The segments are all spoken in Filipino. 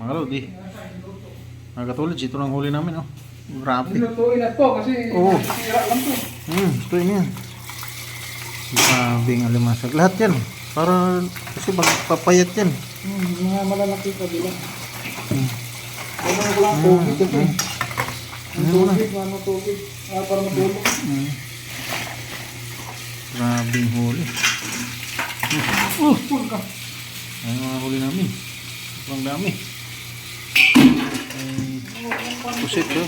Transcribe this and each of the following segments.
Mga lodi. Mga katulad, ito lang huli namin, oh. Grabe. Lutuin na to kasi sira lang to. Ito yun yan. Grabe ang alimasag. Lahat yan. Para kasi magpapayat yan. Mga malalaki pa bilang. Ano ko lang tubig ito. Ang tubig. Para matulog. Grabing huli. Ayun mga huli namin. Ang dami. Pusit ko.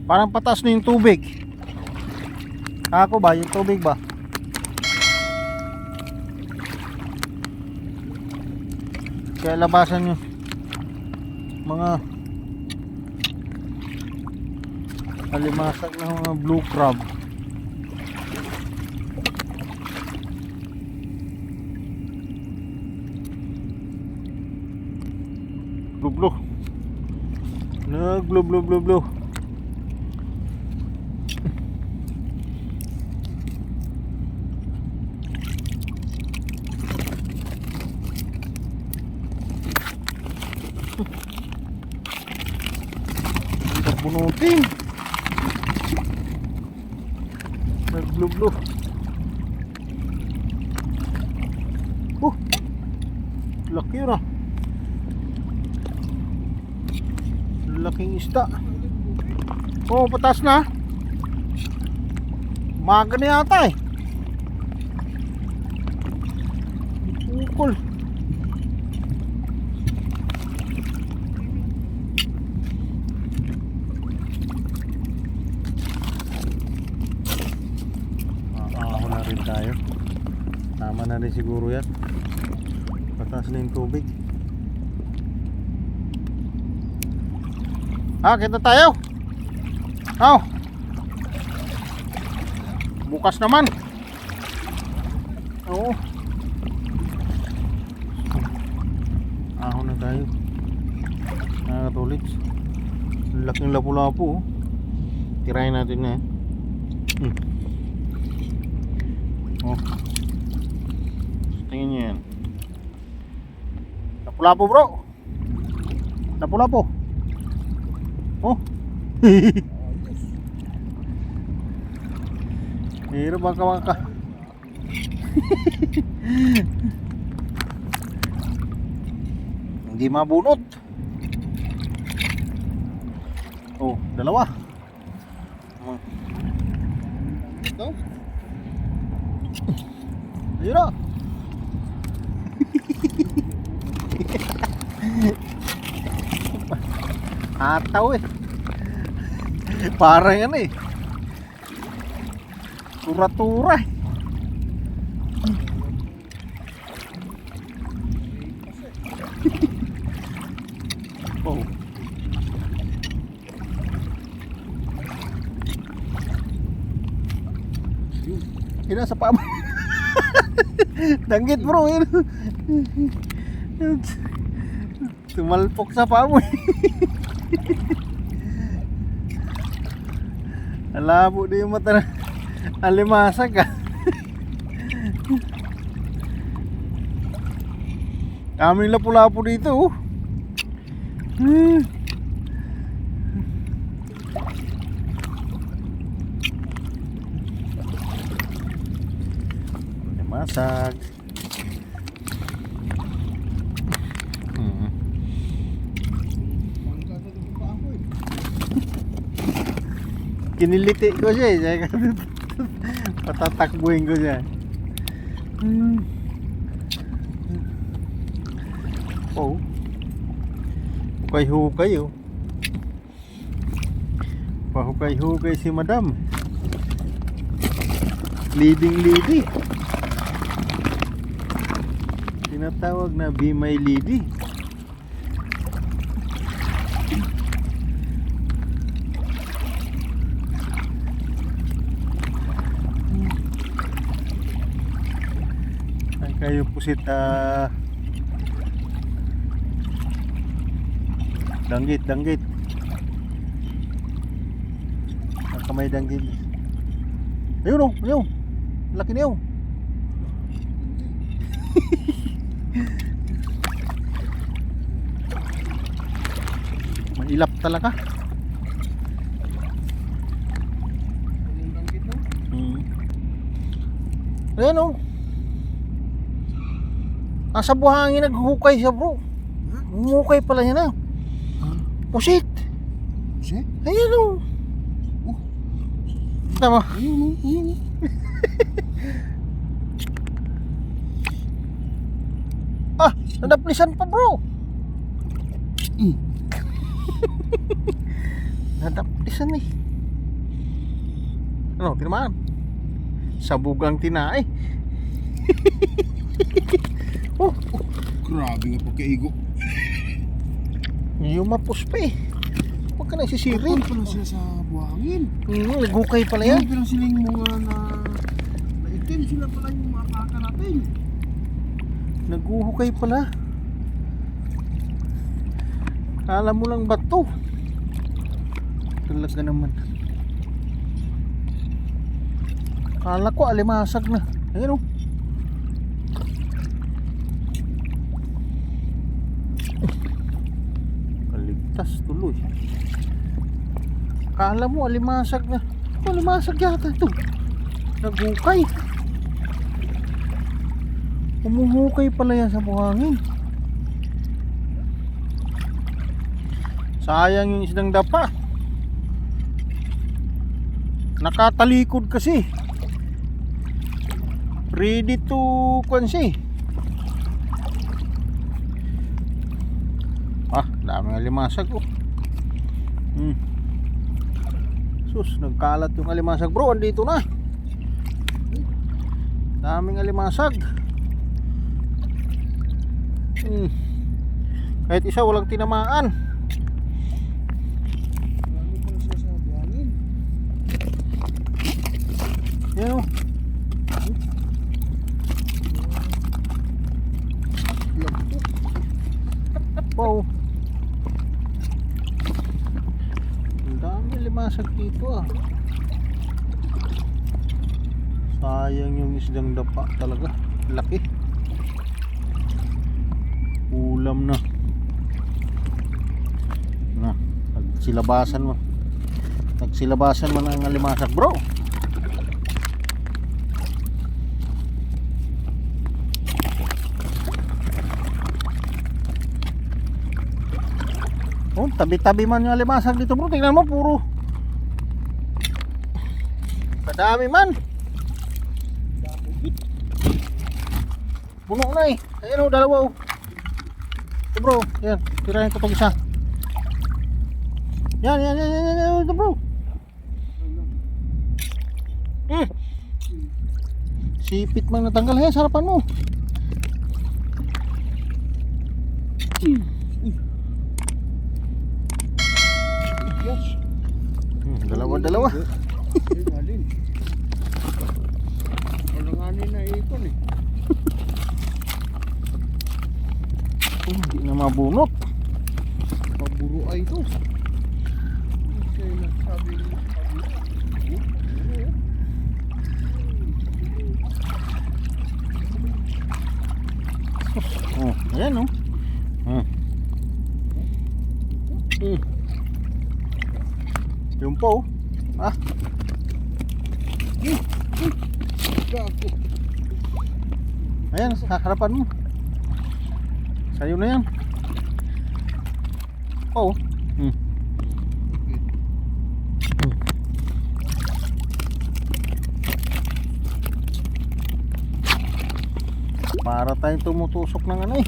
Parang patas na yung tubig. Ako ba? Yung tubig ba? Kaya labasan nyo mga alimasag ng mga blue crab. Blue. Blue. Bunutin. Nag-blue. Laki yun ah. Laking isda. Oh, patas na. Maga na yata eh. Ukol. Ako na rin tayo. Tama na rin siguro yan. Patas na yung tubig. Kita tayo. Bukas naman. Oo. Ahon na tayo. Nakakatulit. Laking lapu-lapu. Tirahin natin na. Tingin nyo yan. Lapu-lapu bro. Lapu-lapu. Hirap bangka. Hindi mabunot. Dalawa. Ito. Ayun na. Ataw eh. Parang ano eh. Tura-tura eh. Ina sa paa mo. Danggit bro. Tumalpok sa paa mo. Alabo din yung mata na alimasag ka. Kaming lapu-lapu dito. Alimasag. Kiniliti ko siya eh. Patatakbuhin ko siya. Hukay-hukay oh. Pahukay-hukay si madam. Leading. Tinatawag na be my lady. Kayo pusit danggit kamay danggil. Ayun oh, ayun. Laki na yun. Mailap talaga. Yung danggit mo. Ayan oh. Nasa buhangin naghukay siya bro. Humukay pala niya na. Pusit. Kasi? Ayan oh. Tama. Ayun, ayun. Ah, nadaplisan pa bro. Nadaplisan eh. Ano, tinamaan? Sabugang tinae. Oh, Grabe nga pagkaigo. yung mapus pa eh. Huwag ka na sisirin. Kapal pala sila sa buhangin. Nagukay pala yan. Pero sila yung mga na itim. Sila pala yung mga baka natin. Naguhukay pala. Kala mo lang bato. Talaga naman. Kala ko alimasag na. Ayun oh. Kaligtas tuloy. Kala mo alimasag na. Alimasag yata ito. Nagukay. Umuhukay pala yan sa buhangin. Sayang yung isdang dapa. Nakatalikod kasi. Ready to kunsi. Ah, daming alimasag oh. Sus, nagkalat yung alimasag bro. Andito na. Daming alimasag. Kahit isa walang tinamaan. Grabe pala sila sa buhangin. Yan o. Wow. Ang dami limasag dito ah. Sayang yung isdang dapa talaga. Laki. Ulam na. Na, nagsilabasan mo. Nagsilabasan mo ng alimasag bro. Oh, tabi-tabi man yung alimasag dito bro. Tingnan mo, puro kadami man. Puno na eh. Ayan o, dalawa o. Ito bro, yan. Tirahin ko itong isa. Yan. Ito bro. Sipit man natanggal. Ayan, sarapan mo. Yes. Dalawa. Ay, malin. Walanganin na ikon eh. Hindi na mabunot. Paburo ay ito. Kasi nagsabi niya. Oh, ayan oh. Yung po. Ah. Gago. Ayan, sa harapan mo. Sa'yo na yan. Oo. Para tayong tumutusok ng ano eh.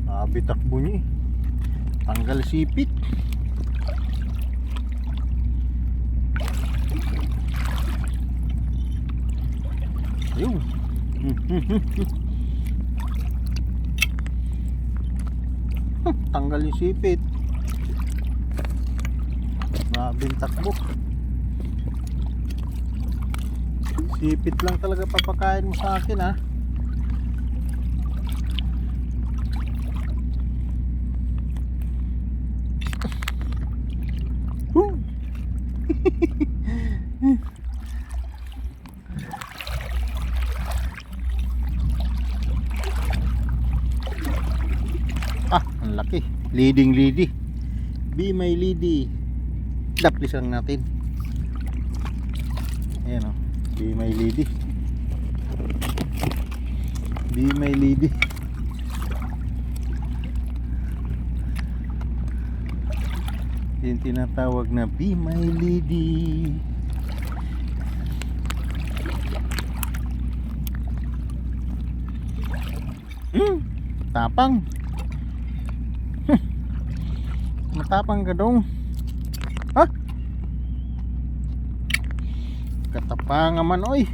Sabi takbo niya eh. Tanggal sipit. Ayun. Tanggal yung sipit. Grabing takbo. Sipit lang talaga papakain mo sa akin ha. Ah, ang laki. Leading lady. Be my lady. Daplis lang natin. Ayan o. Be my lady. Be my lady. Yung tinatawag na Be my lady. Tapang. Matapang ka dong. Ha? Katapangan man oy.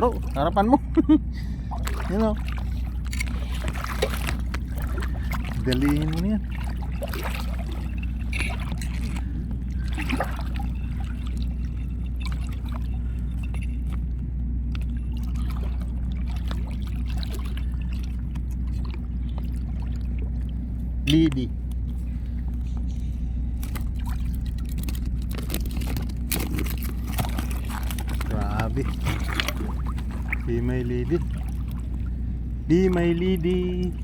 Bro, harapan mo. Yun o. Dalihin mo yan. Lady. Grabe. Be my lady. Be my lady.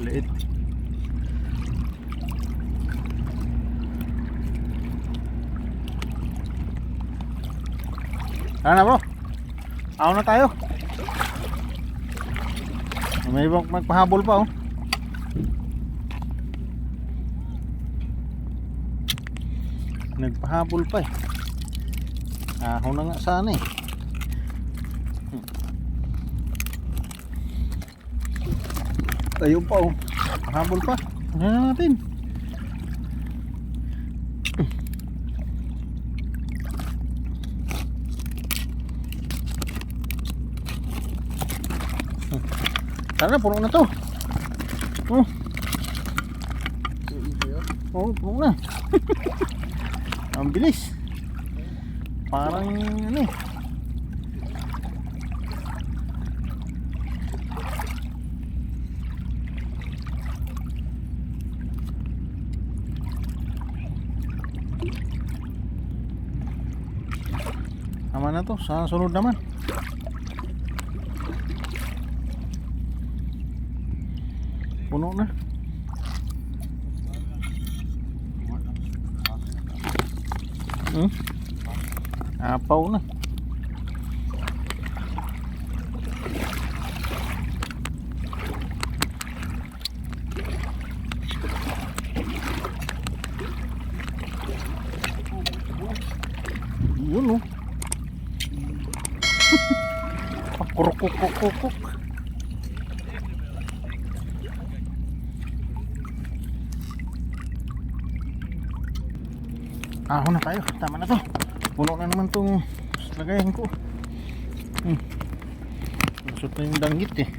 Liit. Ano na bro? Ako na tayo. May ibang magpahabol pa oh. Nagpahabol pa eh. Ako na nga sana eh. Ayun pa oh. Pahabol pa. Ano na natin? Tara, puno na to. Oh. Oh, puno na. Ang bilis. Parang ano eh. Tama na to, sa sunod naman. Puno na. Apaw na. Yun oh. Pakuruk-kuk-kuk-kuk. Ahon na tayo, tama na to. Puno na naman itong lagayan ko. Masot na yung danggit eh.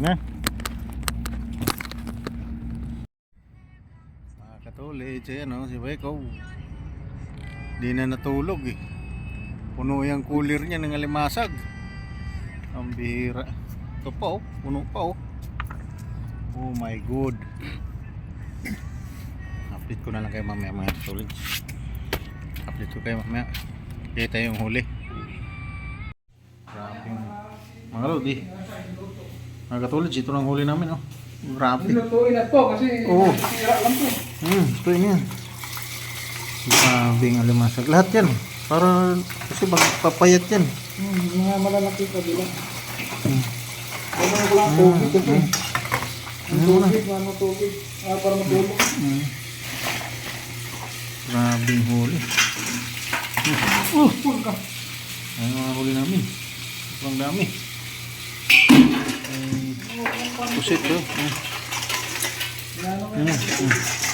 Na katulid siya no, si Beko. Di na natulog eh. Puno yung cooler niya ng alimasag. Ang bihira. Ito pa oh, puno pa oh. Oh my god. Update ko na lang kayo mamaya mga katulid. Update ko kayo mamaya. Kita yung huli. Grabe mga lod eh. Mga katulid, ito ng huli namin oh. Grabe. Lutuin na po kasi sira lang po. Ito yun yan. Grabing alimasag. Lahat yan. Para kasi magpapayat yan. Mga malalaki pa bilang. Hmm. Kailangan ko lang tubig kasi. Ang tubig, ano tubig. Para matulog. Grabing huli. Pull ka. Ay, mga huli namin. Sobrang dami. Ay, pusit to. Ano